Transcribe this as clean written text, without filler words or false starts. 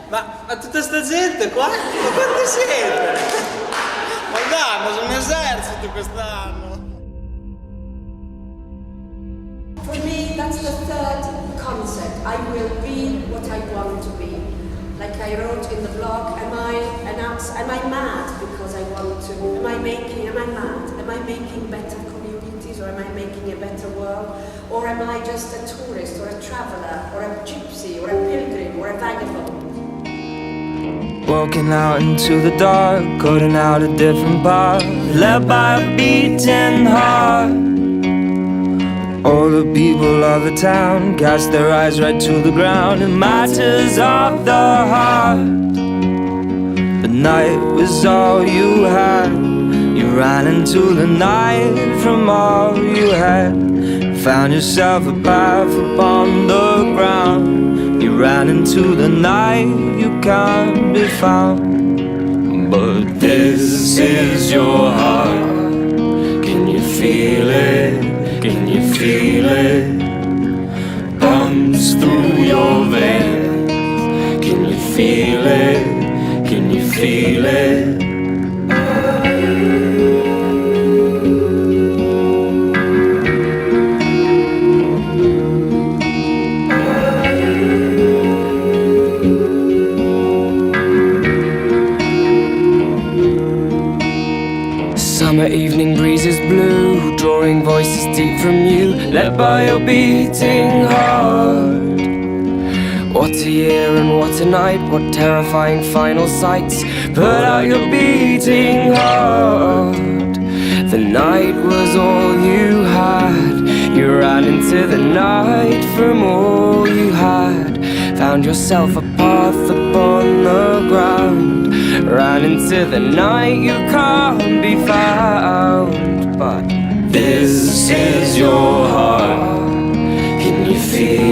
Ma tutta sta gente qua? Ma quanti siete? Ma dai, ma sono un esercito quest'anno! For me, that's the third concept. I will be what I want to be. Like I wrote in the blog, am I mad because I want to? Am I mad? Am I making better communities, or am I making a better world? Or am I just a tourist, or a traveler, or a gypsy, or a pilgrim, or a vagabond? Walking out into the dark, going out a different path, led by a beating heart. All the people of the town cast their eyes right to the ground in matters of the heart. The night was all you had. You ran into the night from all you had. Found yourself a path upon the ground. You ran into the night, you can't be found. But this is your heart. Can you feel it? Can you feel it? Pumps through your veins. Can you feel it? Can you feel it? Summer evening breezes blue, drawing voices deep from you, led by your beating heart. What a year and what a night, what terrifying final sights. Put out your beating heart. The night was all you had. You ran into the night from all you had. Found yourself a path upon the ground. Ran into the night, you can't be found. But this is your heart. Can you feel